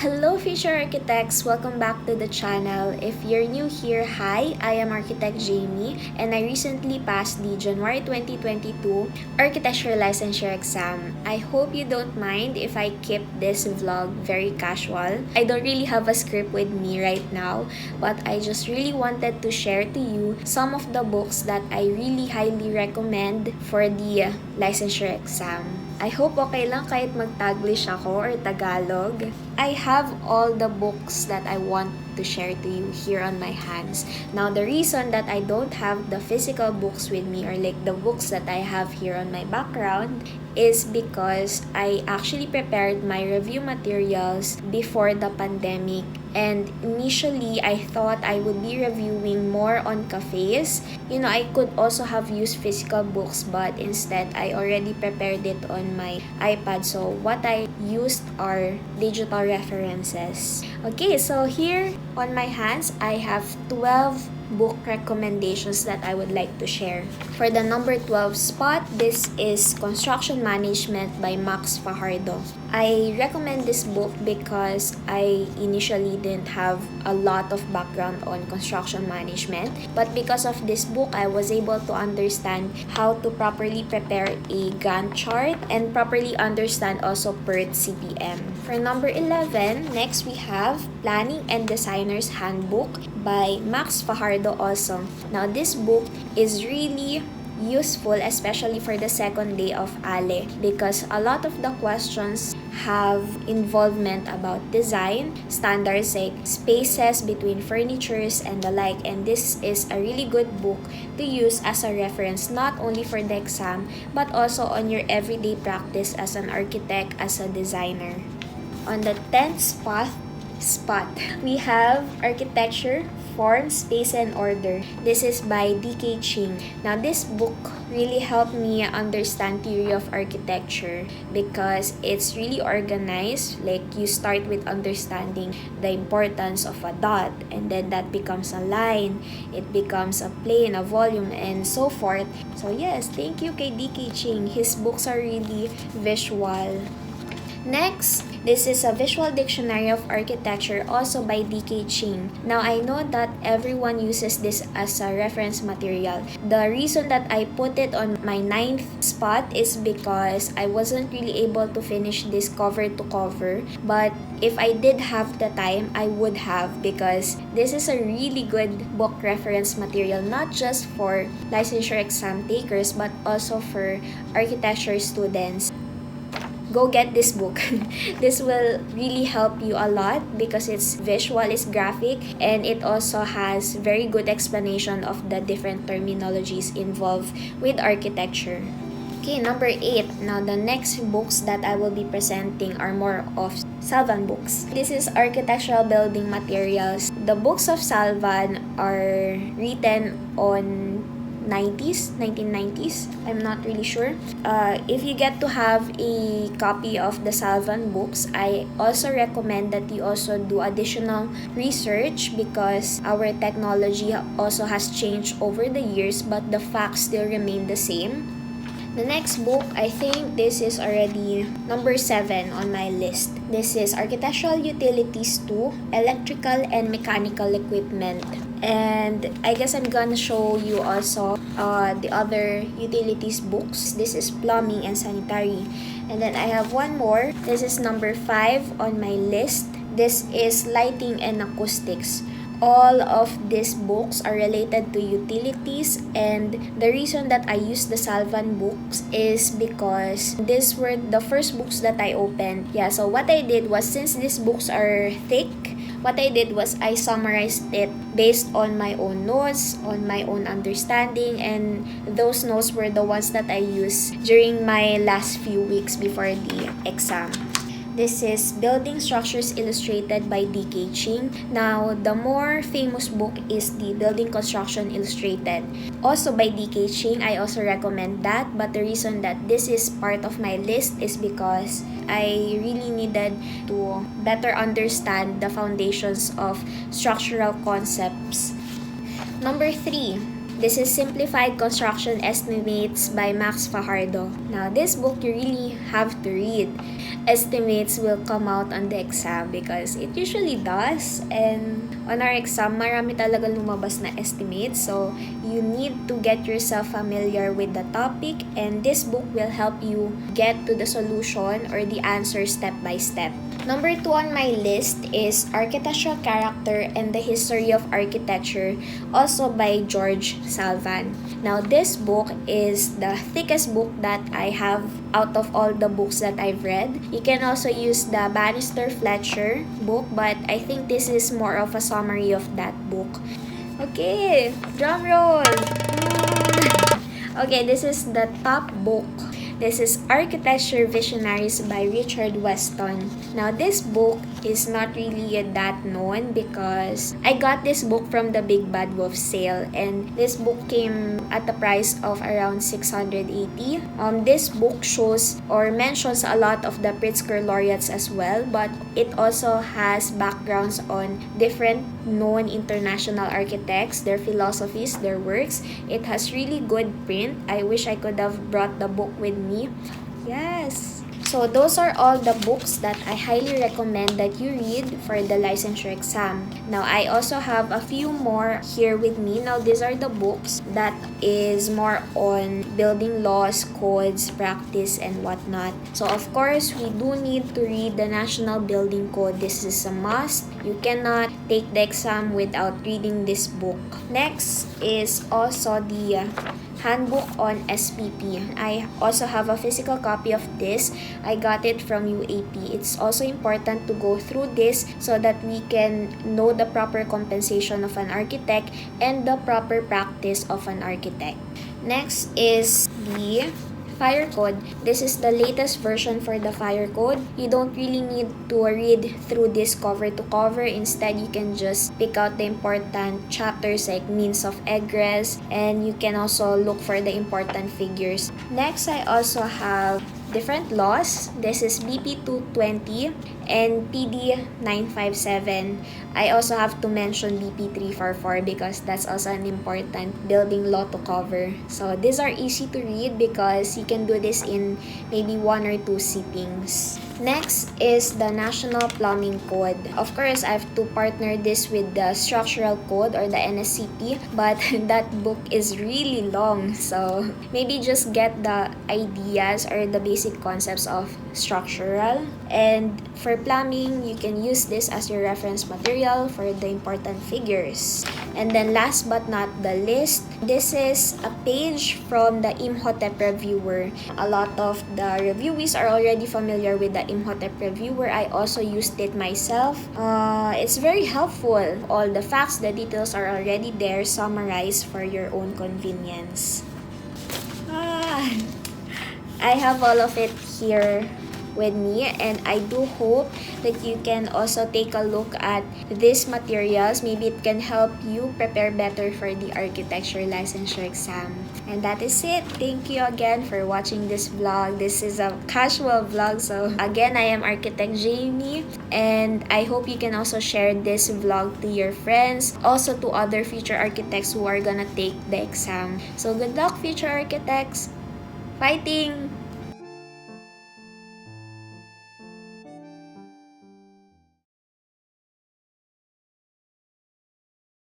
Hello future architects! Welcome back to the channel. If you're new here, hi, I am Architect Jamie and I recently passed the January 2022 Architecture Licensure Exam. I hope you don't mind if I keep this vlog very casual. I don't really have a script with me right now, but I just really wanted to share to you some of the books that I really highly recommend for the licensure exam. I hope okay lang kahit mag-Taglish ako or Tagalog. I have all the books that I want to share to you here on my hands. Now, the reason that I don't have the physical books with me or like the books that I have here on my background is because I actually prepared my review materials before the pandemic. And initially, I thought I would be reviewing more on cafes. I could also have used physical books, but instead, I already prepared it on my iPad. So, what I used are digital references. Okay, so here on my hands, I have 12 book recommendations that I would like to share. For the number 12 spot, this is Construction Management by Max Fajardo. I recommend this book because I initially didn't have a lot of background on construction management, but because of this book, I was able to understand how to properly prepare a Gantt chart and properly understand also PERT CPM. For number 11, next we have Planning and Designer's Handbook by Max Fajardo also. Now, this book is really useful, especially for the second day of ALE, because a lot of the questions have involvement about design, standards like spaces between furnitures and the like, and this is a really good book to use as a reference not only for the exam but also on your everyday practice as an architect, as a designer. On the 10th spot, we have Architecture, Form, Space, and Order. This is by D.K. Ching. Now, this book really helped me understand theory of architecture because it's really organized. Like, you start with understanding the importance of a dot, and then that becomes a line, it becomes a plane, a volume, and so forth. So yes, thank you kay D.K. Ching. His books are really visual. Next, this is a visual dictionary of architecture also by D.K. Ching. Now, I know that everyone uses this as a reference material. The reason that I put it on my 9th spot is because I wasn't really able to finish this cover to cover. But if I did have the time, I would have, because this is a really good book reference material, not just for licensure exam takers but also for architecture students. Go get this book. This will really help you a lot because it's visual, it's graphic, and it also has very good explanation of the different terminologies involved with architecture. Okay, number 8. Now, the next books that I will be presenting are more of Salvan books. This is Architectural Building Materials. The books of Salvan are written on 1990s, I'm not really sure. If you get to have a copy of the Salvan books, I also recommend that you also do additional research because our technology also has changed over the years, but the facts still remain the same. The next book, I think this is already number 7 on my list. This is Architectural Utilities 2, Electrical and Mechanical Equipment. And I guess I'm gonna show you also the other utilities books. This is Plumbing and Sanitary. And then I have one more. This is number 5 on my list. This is Lighting and Acoustics. All of these books are related to utilities, and the reason that I used the Salvan books is because these were the first books that I opened. Yeah, so what I did was, since these books are thick, what I did was I summarized it based on my own notes, on my own understanding, and those notes were the ones that I used during my last few weeks before the exam. This is Building Structures Illustrated by D.K. Ching. Now, the more famous book is the Building Construction Illustrated, also by D.K. Ching. I also recommend that, but the reason that this is part of my list is because I really needed to better understand the foundations of structural concepts. Number 3. This is Simplified Construction Estimates by Max Fajardo. Now, this book you really have to read. Estimates will come out on the exam because it usually does. And on our exam, marami talaga lumabas na estimates. So, you need to get yourself familiar with the topic, and this book will help you get to the solution or the answer step by step. Number 2 on my list is Architectural Character and the History of Architecture, also by George Salvan. Now, this book is the thickest book that I have out of all the books that I've read. You can also use the Bannister Fletcher book, but I think this is more of a summary of that book. Okay, drum roll! Okay, this is the top book. This is Architecture Visionaries by Richard Weston. Now, this book is not really that known because I got this book from the Big Bad Wolf sale, and this book came at the price of around 680. This book shows or mentions a lot of the Pritzker laureates as well, but it also has backgrounds on different known international architects, their philosophies, their works. It has really good print. I wish I could have brought the book with me. Yes. So those are all the books that I highly recommend that you read for the licensure exam. Now, I also have a few more here with me. Now, these are the books that is more on building laws, codes, practice, and whatnot. So, of course, we do need to read the National Building Code. This is a must. You cannot take the exam without reading this book. Next is also the Handbook on SPP. I also have a physical copy of this. I got it from UAP. It's also important to go through this so that we can know the proper compensation of an architect and the proper practice of an architect. Next is the Fire Code. This is the latest version for the Fire Code. You don't really need to read through this cover to cover. Instead, you can just pick out the important chapters like means of egress, and you can also look for the important figures. Next, I also have different laws. This is BP 220 and PD 957. I also have to mention BP 344 because that's also an important building law to cover. So these are easy to read because you can do this in maybe 1 or 2 sittings. Next is the National Plumbing Code. Of course, I have to partner this with the Structural Code or the NSCP, but that book is really long. So maybe just get the ideas or the basic concepts of structural. And for plumbing, you can use this as your reference material for the important figures. And then last but not the least, this is a page from the Imhotep Reviewer. A lot of the reviewees are already familiar with the Imhotep Reviewer. I also used it myself. It's very helpful. All the facts, the details are already there, summarized for your own convenience. I have all of it here with me, and I do hope that you can also take a look at these materials. Maybe it can help you prepare better for the architecture licensure exam. And that is it. Thank you again for watching this vlog. This is a casual vlog, so again, I am Architect Jamie, and I hope you can also share this vlog to your friends, also to other future architects who are gonna take the exam. So good luck, future architects. Fighting!